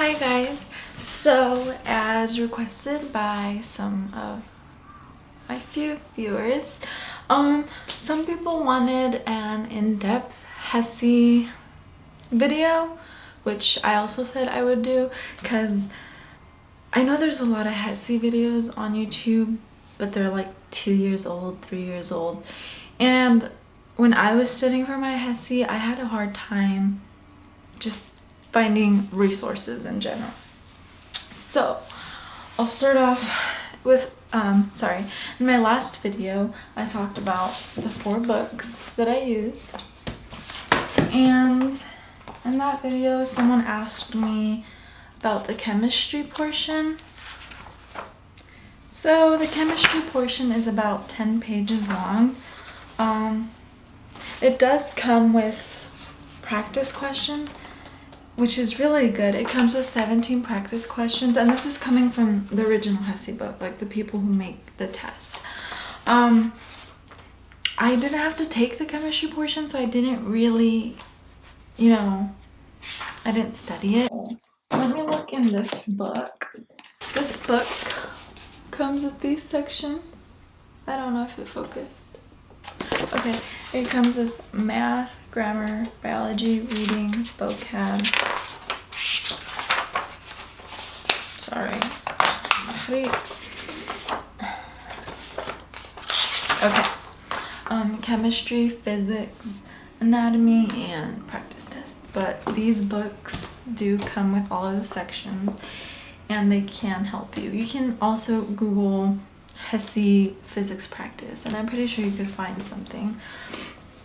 Hi guys, so as requested by some of my few viewers, some people wanted an in-depth HESI video, which I also said I would do because I know there's a lot of HESI videos on YouTube, but they're like 2 years old, 3 years old, and when I was studying for my HESI, I had a hard time just finding resources in general. So I'll start off with in my last video I talked about the 4 books that I used, and in that video someone asked me about the chemistry portion. So the chemistry portion is about 10 pages long. It does come with practice questions, which is really good. It comes with 17 practice questions, and this is coming from the original HESI book, like the people who make the test. I didn't have to take the chemistry portion, so I didn't really, I didn't study it. Let me look in this book. This book comes with these sections. I don't know if it focused. Okay, it comes with math, grammar, biology, reading, vocab. Sorry. Okay. Chemistry, physics, anatomy, and practice tests. But these books do come with all of the sections, and they can help you. You can also Google HESI physics practice, and I'm pretty sure you could find something.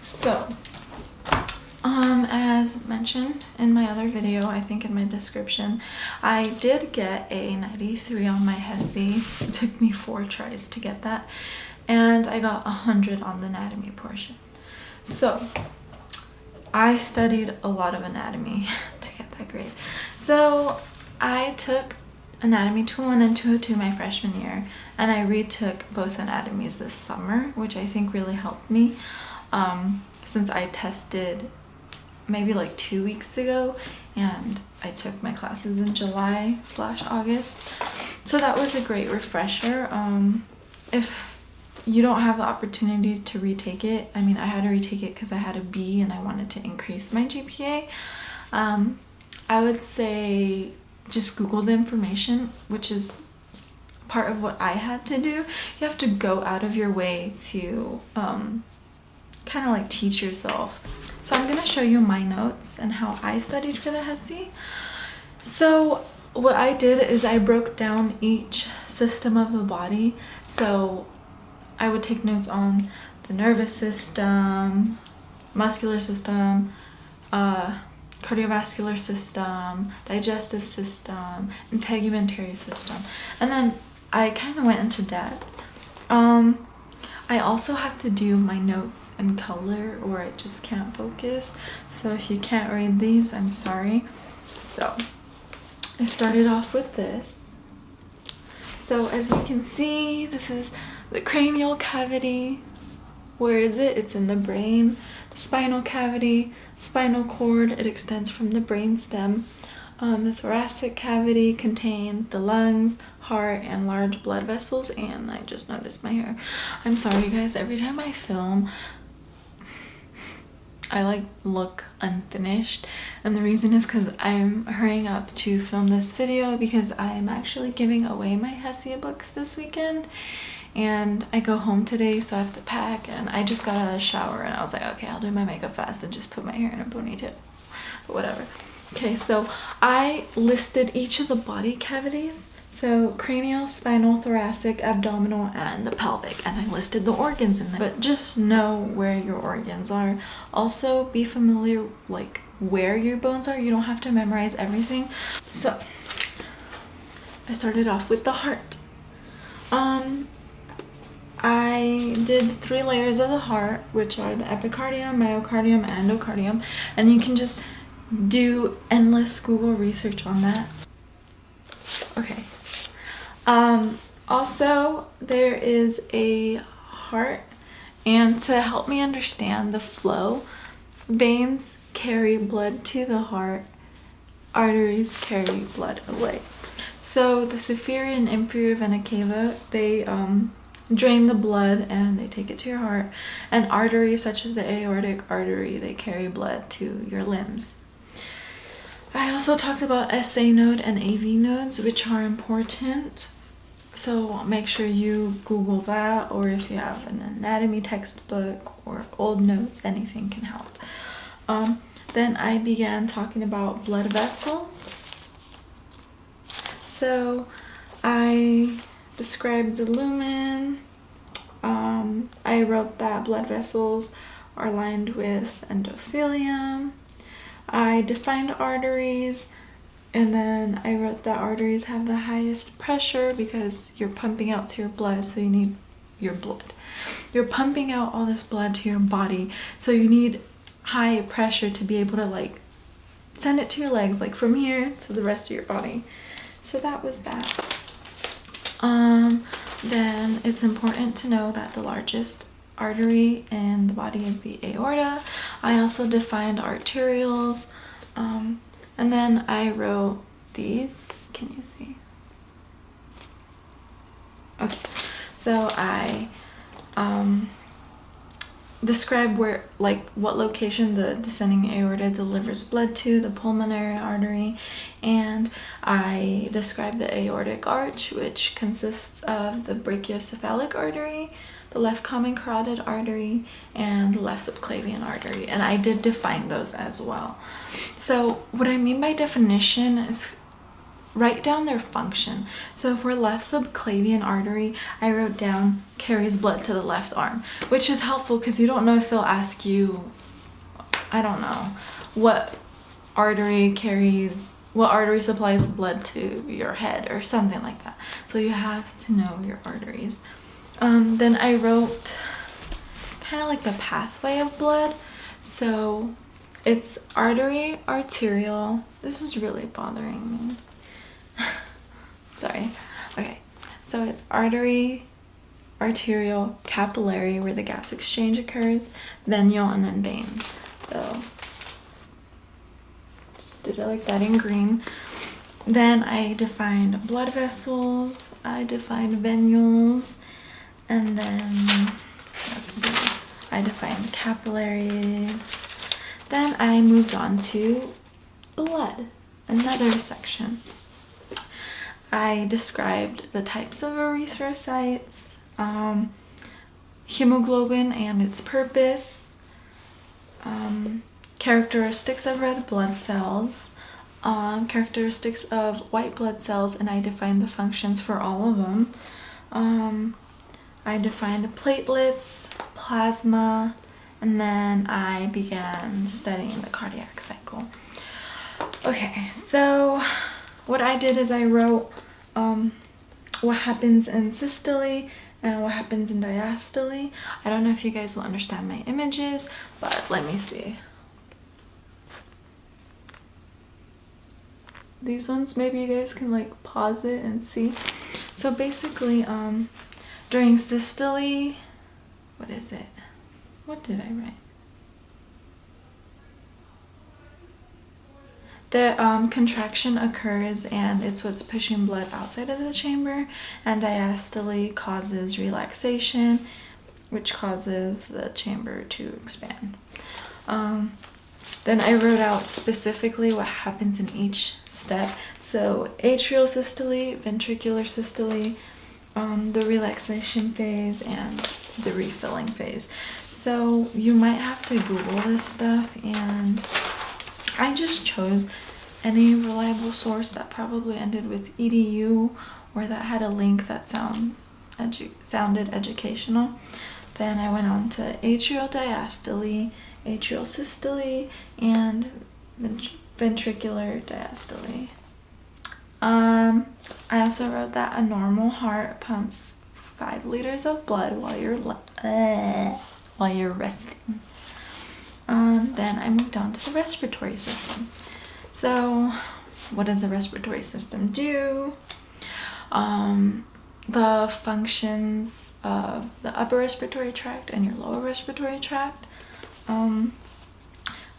So, as mentioned in my other video, I think in my description, I did get a 93 on my HESI. It took me 4 tries to get that, and I got 100 on the anatomy portion. So, I studied a lot of anatomy to get that grade. So, I took Anatomy 201 and 202 my freshman year, and I retook both anatomies this summer, which I think really helped me since I tested maybe like 2 weeks ago, and I took my classes in July/August, so that was a great refresher. If you don't have the opportunity to retake it, I mean, I had to retake it because I had a B and I wanted to increase my GPA. I would say just Google the information, which is part of what I had to do. You have to go out of your way to kind of like teach yourself. So I'm going to show you my notes and how I studied for the HESI. So what I did is I broke down each system of the body. So I would take notes on the nervous system, muscular system, cardiovascular system, digestive system, integumentary system, and then I kind of went into depth. I also have to do my notes in color or I just can't focus, so if you can't read these, I'm sorry. So I started off with this. So as you can see, this is the cranial cavity. Where is it? It's in the brain. The spinal cavity, spinal cord, it extends from the brainstem. The thoracic cavity contains the lungs, heart, and large blood vessels. And I just noticed my hair. I'm sorry, guys. Every time I film, I look unfinished, and the reason is because I'm hurrying up to film this video because I'm actually giving away my HESI books this weekend. And I go home today, so I have to pack, and I just got out of the shower and I was like, okay, I'll do my makeup fast and just put my hair in a ponytail, but whatever. Okay, so I listed each of the body cavities, so cranial, spinal, thoracic, abdominal, and the pelvic, and I listed the organs in there. But just know where your organs are. Also be familiar where your bones are. You don't have to memorize everything. So I started off with the heart. I did 3 layers of the heart, which are the epicardium, myocardium, and endocardium, and you can just do endless Google research on that. Okay. Also, there is a heart, and to help me understand the flow, veins carry blood to the heart arteries carry blood away. So the superior and inferior vena cava, they drain the blood and they take it to your heart. And arteries such as the aortic artery, they carry blood to your limbs. I also talked about SA node and AV nodes, which are important. So make sure you Google that, or if you have an anatomy textbook or old notes, anything can help. Then I began talking about blood vessels. So I described the lumen. I wrote that blood vessels are lined with endothelium. I defined arteries, and then I wrote that arteries have the highest pressure because you're pumping out to your blood, so you need your blood. You're pumping out all this blood to your body, so you need high pressure to be able to like send it to your legs, like from here to the rest of your body. So that was that. Then it's important to know that the largest artery in the body is the aorta. I also defined arterioles, and then I wrote these. Can you see? Okay, so I describe where, like, what location the descending aorta delivers blood to, the pulmonary artery, and I describe the aortic arch, which consists of the brachiocephalic artery, the left common carotid artery, and the left subclavian artery, and I did define those as well. So what I mean by definition is write down their function. So for left subclavian artery, I wrote down carries blood to the left arm, which is helpful because you don't know if they'll ask you, I don't know, what artery supplies blood to your head or something like that. So you have to know your arteries. Then I wrote kind of like the pathway of blood. So it's artery, arterial. This is really bothering me. Sorry. Okay, so it's artery, arterial, capillary, where the gas exchange occurs, venial, and then veins. So just did it like that in green. Then I defined blood vessels, I defined venules, and then let's see, I defined capillaries. Then I moved on to blood, another section. I described the types of erythrocytes, hemoglobin and its purpose, characteristics of red blood cells, characteristics of white blood cells, and I defined the functions for all of them. I defined platelets, plasma, and then I began studying the cardiac cycle. Okay, so what I did is I wrote what happens in systole and what happens in diastole. I don't know if you guys will understand my images, but let me see. These ones, maybe you guys can like pause it and see. So basically, during systole, what is it? What did I write? The contraction occurs and it's what's pushing blood outside of the chamber, and diastole causes relaxation, which causes the chamber to expand. Then I wrote out specifically what happens in each step. So atrial systole, ventricular systole, the relaxation phase, and the refilling phase. So you might have to Google this stuff, and I just chose any reliable source that probably ended with edu or that had a link that sounded educational. Then I went on to atrial diastole, atrial systole, and ventricular diastole. I also wrote that a normal heart pumps 5 liters of blood while you're resting. Then I moved on to the respiratory system. So what does the respiratory system do? The functions of the upper respiratory tract and your lower respiratory tract.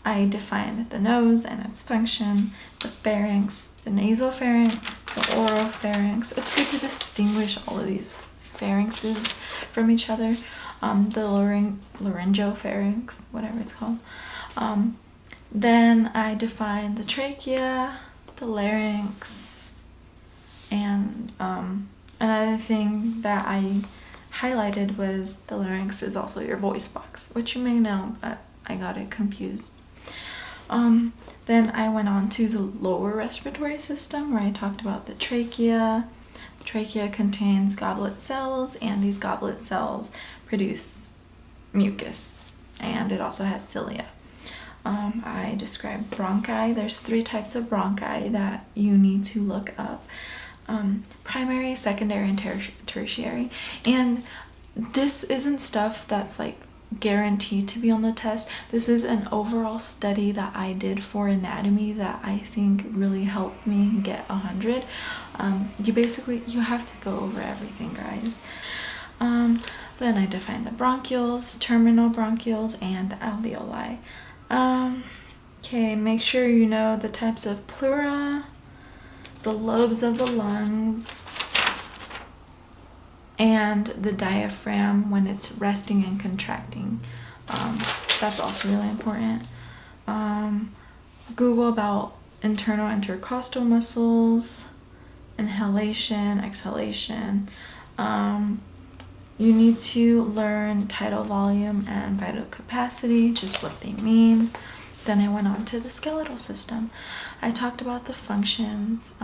I defined the nose and its function, the pharynx, the nasopharynx, the oropharynx. It's good to distinguish all of these pharynxes from each other. The laryngopharynx, whatever it's called. Then I defined the trachea, the larynx, and another thing that I highlighted was the larynx is also your voice box, which you may know, but I got it confused. Then I went on to the lower respiratory system, where I talked about the trachea. The trachea contains goblet cells, and these goblet cells produce mucus, and it also has cilia. I described bronchi. There's 3 types of bronchi that you need to look up. Primary, secondary, and tertiary. And this isn't stuff that's like guaranteed to be on the test. This is an overall study that I did for anatomy that I think really helped me get 100. You have to go over everything, guys. Then I defined the bronchioles, terminal bronchioles, and the alveoli. Okay, make sure you know the types of pleura, the lobes of the lungs, and the diaphragm when it's resting and contracting. That's also really important. Google about internal intercostal muscles, inhalation, exhalation. You need to learn tidal volume and vital capacity, just what they mean. Then I went on to the skeletal system. I talked about the functions,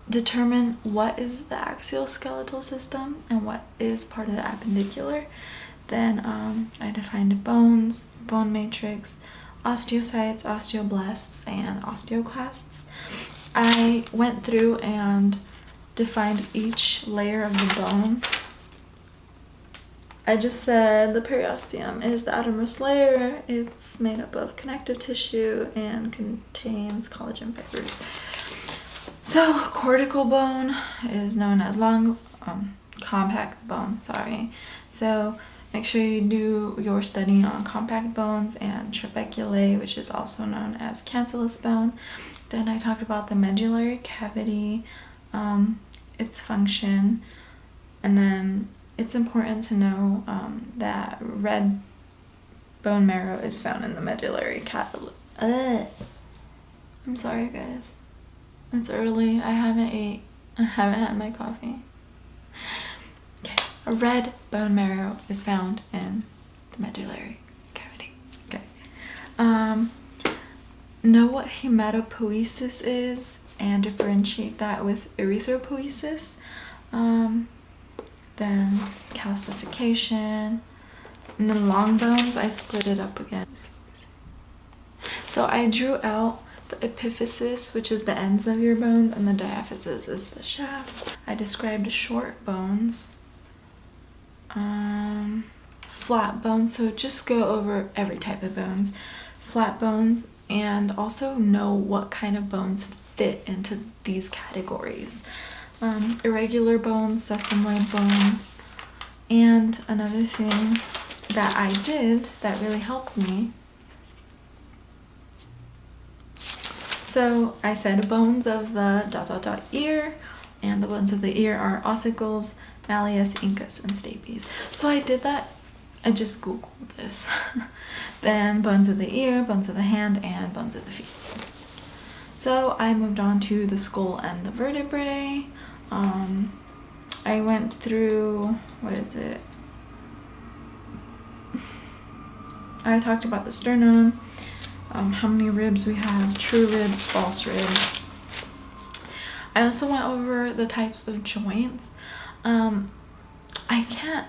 determine what is the axial skeletal system and what is part of the appendicular. Then I defined bones, bone matrix, osteocytes, osteoblasts, and osteoclasts. I went through and defined each layer of the bone. I just said the periosteum is the outermost layer. It's made up of connective tissue and contains collagen fibers. So cortical bone is known as compact bone, So make sure you do your study on compact bones and trabeculae, which is also known as cancellous bone. Then I talked about the medullary cavity, its function, and then it's important to know that red bone marrow is found in the medullary cavity. I'm sorry, guys. It's early. I haven't had my coffee. Okay. A red bone marrow is found in the medullary cavity. Okay. Know what hematopoiesis is and differentiate that with erythropoiesis. Then calcification, and then long bones, I split it up again. So I drew out the epiphysis, which is the ends of your bones, and the diaphysis is the shaft. I described short bones, flat bones, so just go over every type of bones, flat bones, and also know what kind of bones fit into these categories. Irregular bones, sesamoid bones, and another thing that I did that really helped me. So I said bones of the ... ear, and the bones of the ear are ossicles, malleus, incus, and stapes. So I did that. I just Googled this. Then bones of the ear, bones of the hand, and bones of the feet. So I moved on to the skull and the vertebrae. I went through, I talked about the sternum, how many ribs we have, true ribs, false ribs. I also went over the types of joints. I can't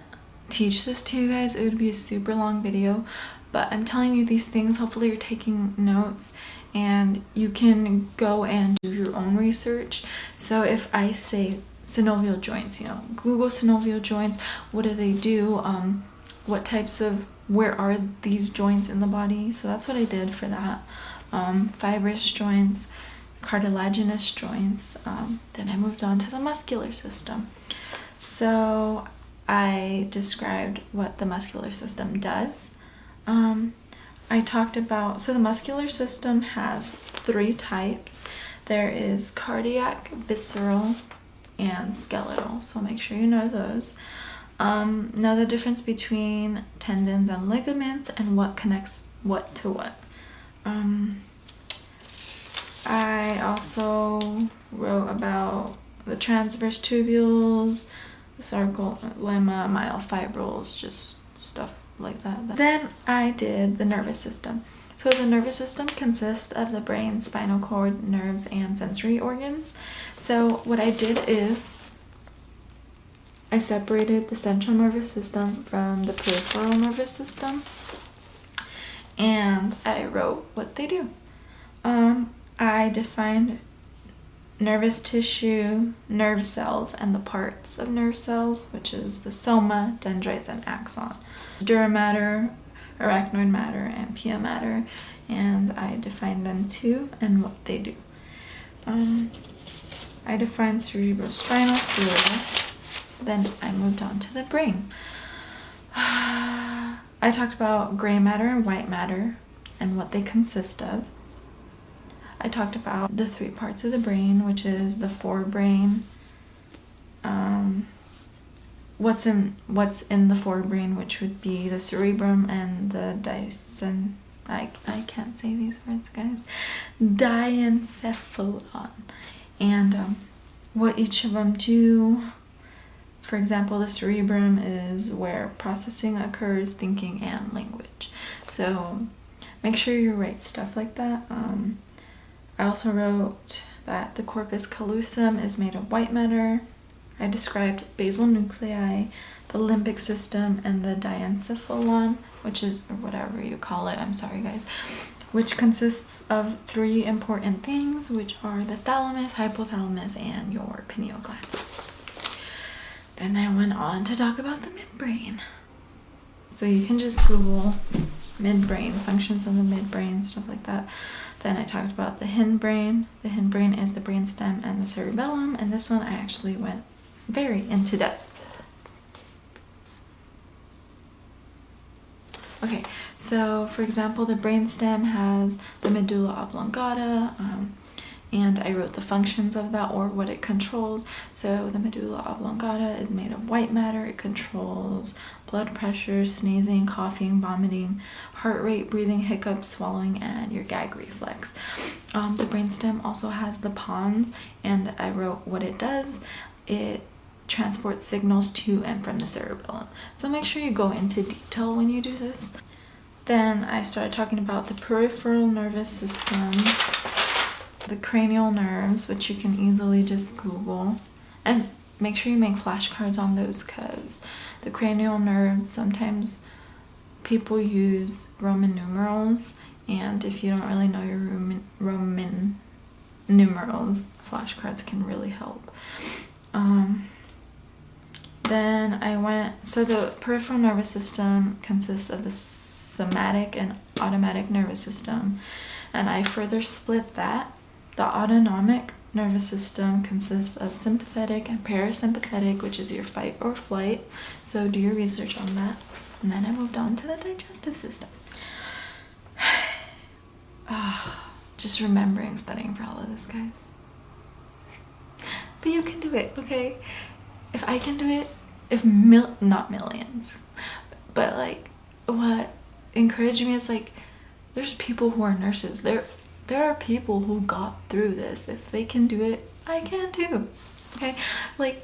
teach this to you guys. It would be a super long video, but I'm telling you these things. Hopefully you're taking notes and you can go and do your own research. So if I say synovial joints, Google synovial joints. What do they do? Where are these joints in the body? So that's what I did for that. Fibrous joints, cartilaginous joints. Then I moved on to the muscular system. So I described what the muscular system does. I talked about, so the muscular system has 3 types. There is cardiac, visceral, and skeletal. So make sure you know those. Know the difference between tendons and ligaments and what connects what to what. I also wrote about the transverse tubules, the sarcolemma, myofibrils, just stuff like that. Then I did the nervous system. So the nervous system consists of the brain, spinal cord, nerves, and sensory organs. So what I did is I separated the central nervous system from the peripheral nervous system, and I wrote what they do. I defined nervous tissue, nerve cells, and the parts of nerve cells, which is the soma, dendrites, and axon, dura mater, arachnoid matter, and pia mater, and I defined them too and what they do. I defined cerebrospinal fluid, then I moved on to the brain. I talked about gray matter and white matter and what they consist of. I talked about the 3 parts of the brain, which is the forebrain, what's in the forebrain, which would be the cerebrum and the I can't say these words, guys. Diencephalon, and what each of them do. For example, the cerebrum is where processing occurs, thinking, and language. So make sure you write stuff like that. I also wrote that the corpus callosum is made of white matter. I described basal nuclei, the limbic system, and the diencephalon, which is, or whatever you call it, I'm sorry guys, which consists of 3 important things, which are the thalamus, hypothalamus, and your pineal gland. Then I went on to talk about the midbrain. So you can just Google midbrain, functions of the midbrain, stuff like that. Then I talked about the hindbrain. The hindbrain is the brainstem and the cerebellum, and this one I actually went very into depth. Okay, so for example, the brainstem has the medulla oblongata, and I wrote the functions of that, or what it controls. So the medulla oblongata is made of white matter. It controls blood pressure, sneezing, coughing, vomiting, heart rate, breathing, hiccups, swallowing, and your gag reflex. The brainstem also has the pons, and I wrote what it does. It transports signals to and from the cerebellum. So make sure you go into detail when you do this. Then I started talking about the peripheral nervous system, the cranial nerves, which you can easily just Google, and make sure you make flashcards on those, because the cranial nerves, sometimes people use Roman numerals, and if you don't really know your Roman numerals, flashcards can really help. Then so the peripheral nervous system consists of the somatic and autonomic nervous system, and I further split that. The autonomic nervous system consists of sympathetic and parasympathetic, which is your fight or flight, so do your research on that. And then I moved on to the digestive system. Just remembering studying for all of this, guys. But you can do it, okay? If I can do it, not millions, but like, what encouraged me is like, there's people who are nurses. There are people who got through this. If they can do it, I can too. Okay? Like,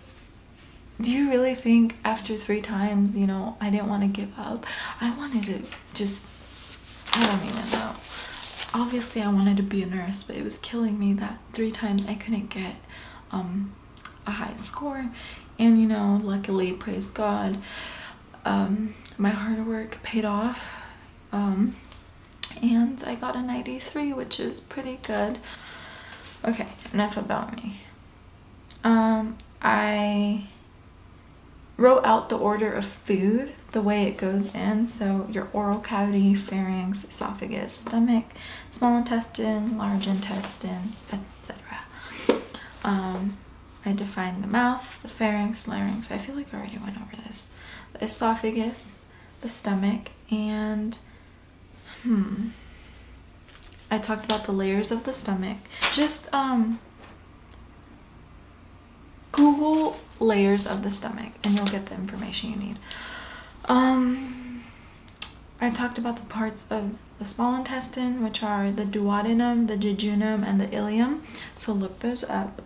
do you really think after 3 times, I didn't want to give up? I wanted to just, I don't even know. Obviously, I wanted to be a nurse, but it was killing me that 3 times I couldn't get a high score. And, luckily, praise God, my hard work paid off. And I got a 93, which is pretty good. Okay, enough about me. I wrote out the order of food, the way it goes in. So your oral cavity, pharynx, esophagus, stomach, small intestine, large intestine, etc. I defined the mouth, the pharynx, larynx. I feel like I already went over this. The esophagus, the stomach, and I talked about the layers of the stomach. Just Google layers of the stomach and you'll get the information you need. I talked about the parts of the small intestine, which are the duodenum, the jejunum, and the ileum. So look those up.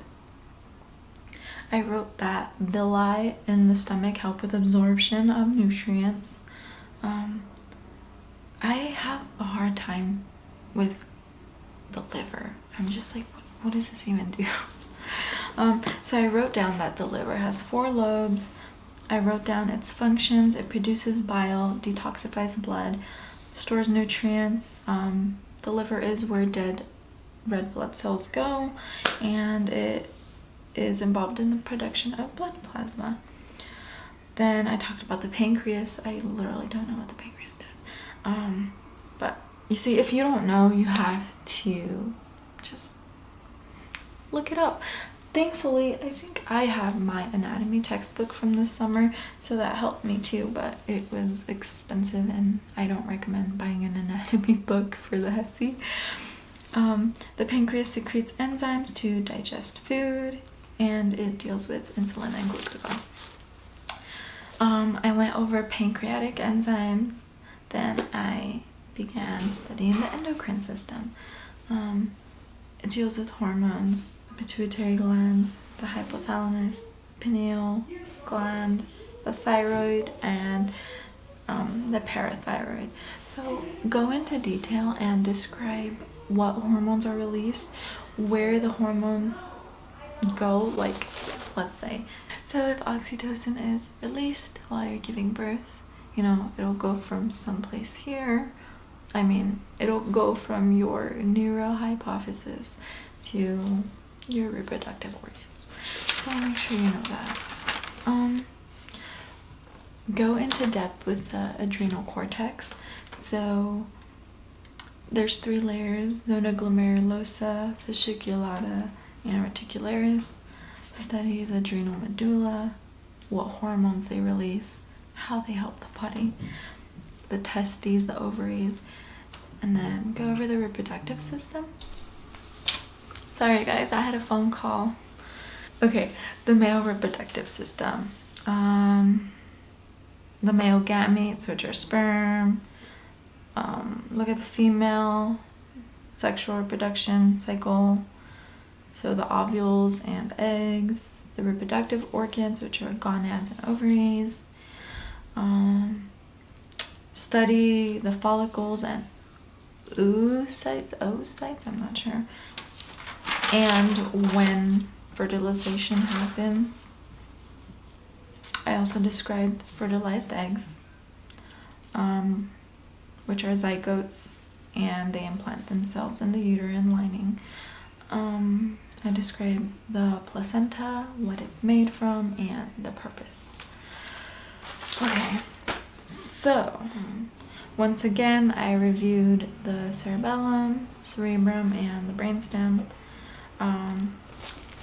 I wrote that villi in the stomach help with absorption of nutrients. I have a hard time with the liver. I'm just like, what does this even do? So I wrote down that the liver has 4 lobes. I wrote down its functions. It produces bile, detoxifies blood, stores nutrients. The liver is where dead red blood cells go, and it is involved in the production of blood plasma. Then I talked about the pancreas. I literally don't know what the pancreas does. But you see, if you don't know, you have to just look it up. Thankfully, I think I have my anatomy textbook from this summer, so that helped me too, but it was expensive and I don't recommend buying an anatomy book for the HESI. The pancreas secretes enzymes to digest food, and it deals with insulin and glucagon. I went over pancreatic enzymes, then I began studying the endocrine system. It deals with hormones, the pituitary gland, the hypothalamus, pineal gland, the thyroid, and the parathyroid. So go into detail and describe what hormones are released, where the hormones go, like, let's say. So if oxytocin is released while you're giving birth, it'll go from someplace here. It'll go from your neurohypophysis to your reproductive organs. So make sure you know that. Go into depth with the adrenal cortex. So there's 3 layers: zona glomerulosa, fasciculata, and reticularis. Study the adrenal medulla, what hormones they release, how they help the body, the testes, the ovaries, and then go over the reproductive system. Sorry guys, I had a phone call. Okay, the male reproductive system. The male gametes, which are sperm. Look at the female sexual reproduction cycle. So the ovules and the eggs, the reproductive organs, which are gonads and ovaries. Study the follicles and oocytes, I'm not sure. And when fertilization happens. I also described fertilized eggs, which are zygotes, and they implant themselves in the uterine lining. I described the placenta, what it's made from, and the purpose. Okay, so once again, I reviewed the cerebellum, cerebrum, and the brainstem. I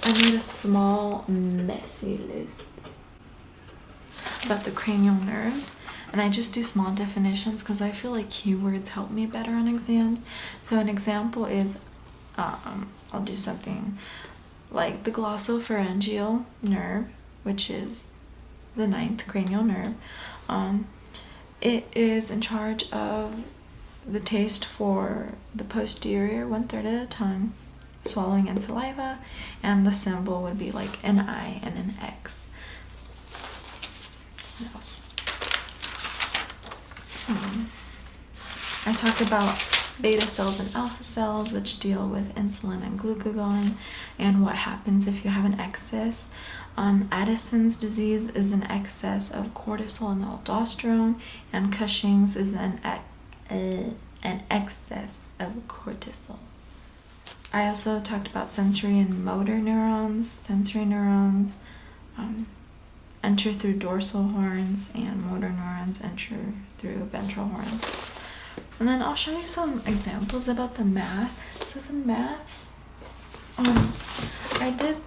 made a small, messy list about the cranial nerves, and I just do small definitions because I feel like keywords help me better on exams. So an example is, I'll do something like the glossopharyngeal nerve, which is the 9th cranial nerve. It is in charge of the taste for the posterior 1/3 of the tongue, swallowing and saliva, and the symbol would be like an I and an X. What else? I talked about beta cells and alpha cells, which deal with insulin and glucagon, and what happens if you have an excess. Addison's disease is an excess of cortisol and aldosterone, and Cushing's is an excess of cortisol. I also talked about sensory and motor neurons. Sensory neurons enter through dorsal horns, and motor neurons enter through ventral horns. And then I'll show you some examples about the math. So the math, I did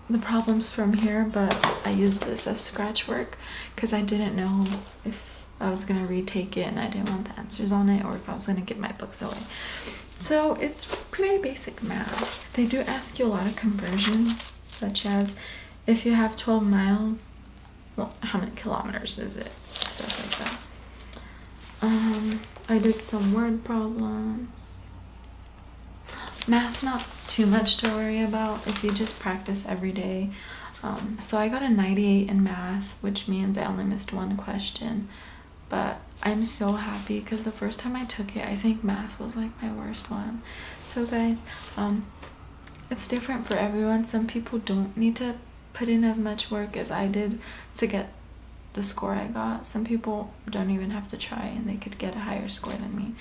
the problems from here, but I used this as scratch work because I didn't know if I was gonna retake it and I didn't want the answers on it, or if I was gonna give my books away. So it's pretty basic math. They do ask you a lot of conversions, such as if you have 12 miles, well, how many kilometers is it? Stuff like that. I did some word problems. Math's not too much to worry about if you just practice every day. So I got a 98 in math, which means I only missed one question. But I'm so happy because the first time I took it, I think math was like my worst one. So guys, it's different for everyone. Some people don't need to put in as much work as I did to get the score I got. Some people don't even have to try and they could get a higher score than me.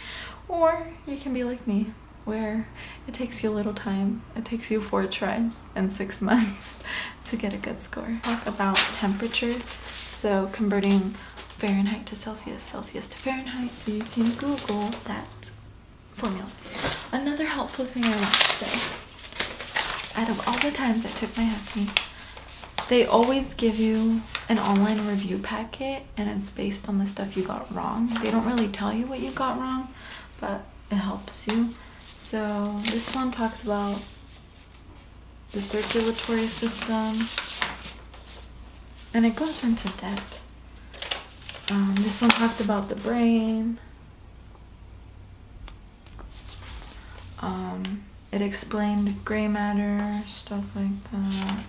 Or you can be like me, where it takes you a little time. It takes you 4 tries and 6 months to get a good score. Talk about temperature. So converting Fahrenheit to Celsius, Celsius to Fahrenheit, so you can Google that formula. Another helpful thing I want to say, out of all the times I took my HESI, they always give you an online review packet, and it's based on the stuff you got wrong. They don't really tell you what you got wrong, but it helps you. So this one talks about the circulatory system, and it goes into depth. This one talked about the brain. It explained gray matter, stuff like that.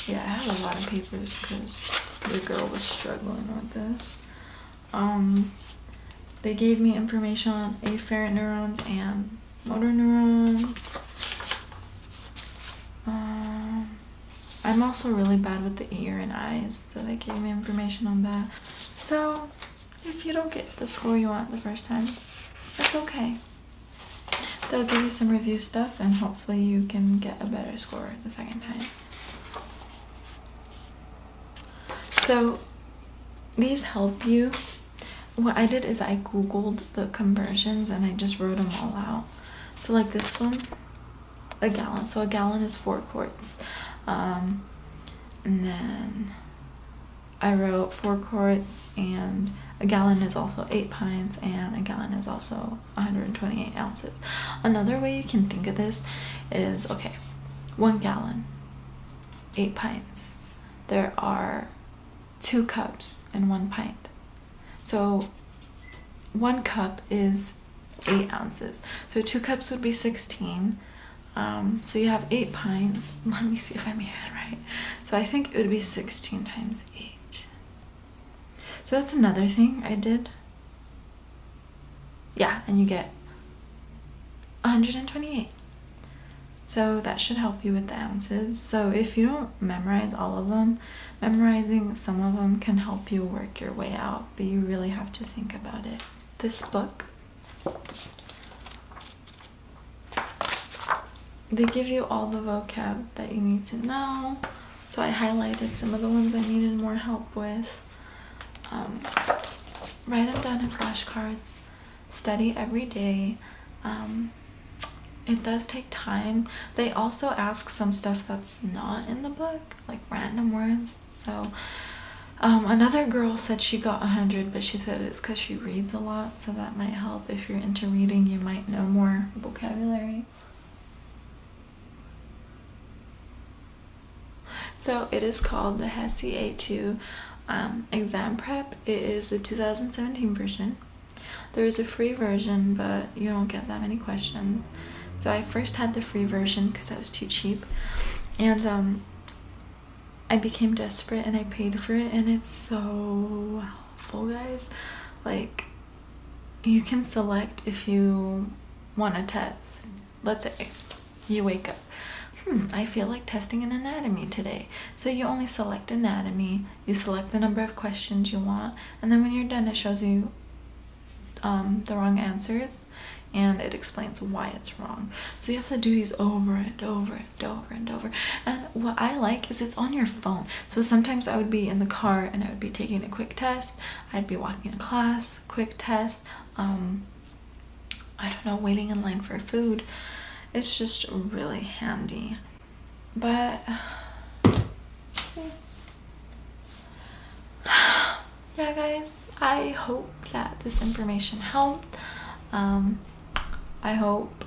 Yeah, I had a lot of papers because the girl was struggling with this. They gave me information on afferent neurons and motor neurons. I'm also really bad with the ear and eyes, so they gave me information on that. So if you don't get the score you want the first time, it's okay. They'll give you some review stuff and hopefully you can get a better score the second time. So these help you. What I did is I googled the conversions and I just wrote them all out. So like this one, a gallon. So a gallon is 4 quarts. And then I wrote 4 quarts, and a gallon is also 8 pints, and a gallon is also 128 ounces. Another way you can think of this is, okay, 1 gallon, 8 pints. There are 2 cups in 1 pint. So 1 cup is 8 ounces. So 2 cups would be 16. So you have 8 pints. Let me see if I made it right. So I think it would be 16 times 8. So that's another thing I did. Yeah, and you get 128. So that should help you with the ounces. So if you don't memorize all of them, memorizing some of them can help you work your way out, but you really have to think about it. This book, they give you all the vocab that you need to know. So I highlighted some of the ones I needed more help with. Write them down in flashcards. Study every day. It does take time. They also ask some stuff that's not in the book, like random words. So another girl said she got 100, but she said it's because she reads a lot, so that might help. If you're into reading, you might know more vocabulary. So it is called the HESI A2 exam prep. It is the 2017 version. There is a free version, but you don't get that many questions. So I first had the free version because I was too cheap, and I became desperate and I paid for it, and it's so helpful, guys. Like, you can select if you want a test. Let's say you wake up, I feel like testing an anatomy today. So you only select anatomy, you select the number of questions you want, and then when you're done, it shows you the wrong answers, and it explains why it's wrong. So you have to do these over and over and over and over. And what I like is it's on your phone. So sometimes I would be in the car and I would be taking a quick test. I'd be walking to class, quick test. I don't know, waiting in line for food. It's just really handy. But see. yeah, guys, I hope that this information helped. I hope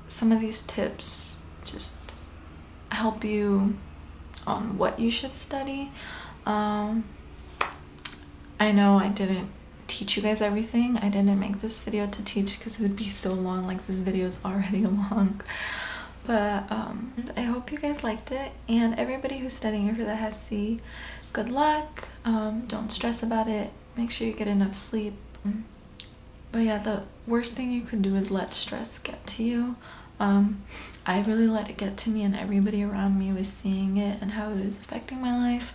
some of these tips just help you on what you should study. I know I didn't teach you guys everything. I didn't make this video to teach because it would be so long. Like, this video is already long. But I hope you guys liked it, and everybody who's studying for the HESI, good luck. Don't stress about it. Make sure you get enough sleep. But yeah, the worst thing you could do is let stress get to you. I really let it get to me, and everybody around me was seeing it and how it was affecting my life.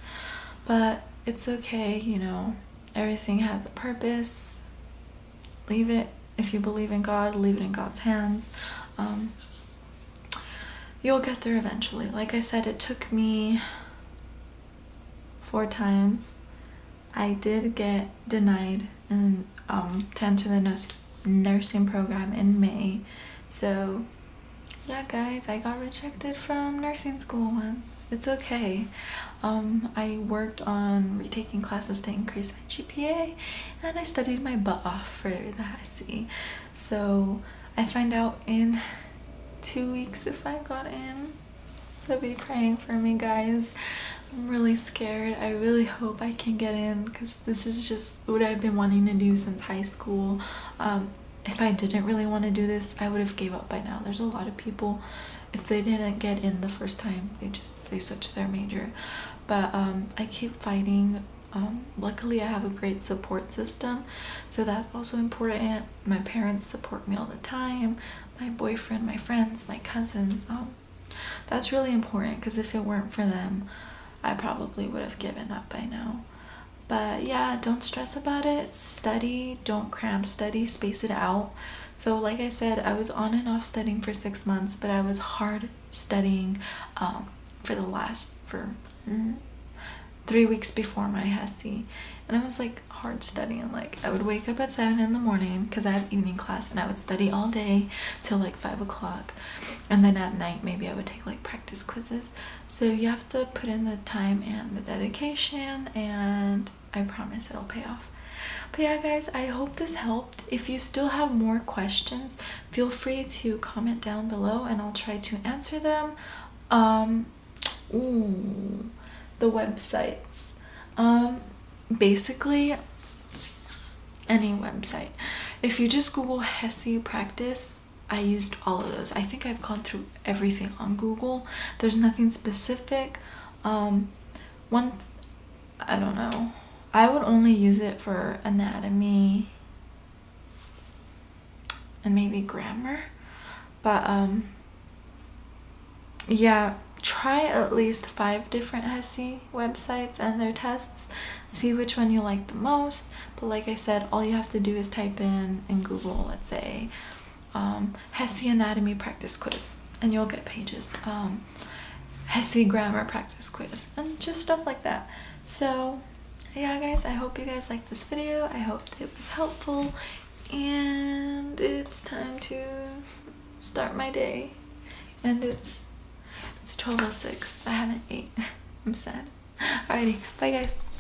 But it's okay, you know, everything has a purpose. Leave it. If you believe in God, leave it in God's hands. You'll get there eventually. Like I said, it took me 4 times. I did get denied and to enter the nursing program in May. So yeah, guys, I got rejected from nursing school once. It's okay. I worked on retaking classes to increase my GPA, and I studied my butt off for the HESI. So I find out in 2 weeks if I got in. So be praying for me, guys. I'm really scared. I really hope I can get in, because this is just what I've been wanting to do since high school. If I didn't really want to do this, I would have gave up by now. There's a lot of people, if they didn't get in the first time, they switch their major. But I keep fighting. Luckily I have a great support system, so that's also important. My parents support me all the time, my boyfriend, my friends, my cousins. That's really important, because if it weren't for them, I probably would have given up by now. But yeah, don't stress about it. Study, don't cram, study, space it out. So like I said, I was on and off studying for 6 months, but I was hard studying for 3 weeks before my HESI. And I was like hard studying. Like, I would wake up at 7 in the morning because I have evening class, and I would study all day till like 5 o'clock. And then at night, maybe I would take like practice quizzes. So you have to put in the time and the dedication, and I promise it'll pay off. But yeah, guys, I hope this helped. If you still have more questions, feel free to comment down below and I'll try to answer them. The websites. Basically, any website. If you just Google HESI practice, I used all of those. I think I've gone through everything on Google. There's nothing specific. I don't know. I would only use it for anatomy and maybe grammar. But yeah, try at least 5 different HESI websites and their tests. See which one you like the most. But like I said, all you have to do is type in Google, let's say, HESI anatomy practice quiz, and you'll get pages. HESI grammar practice quiz, and just stuff like that. So yeah, guys, I hope you guys liked this video. I hope it was helpful, and it's time to start my day. And it's 12:06. I haven't ate. I'm sad. Alrighty, bye guys.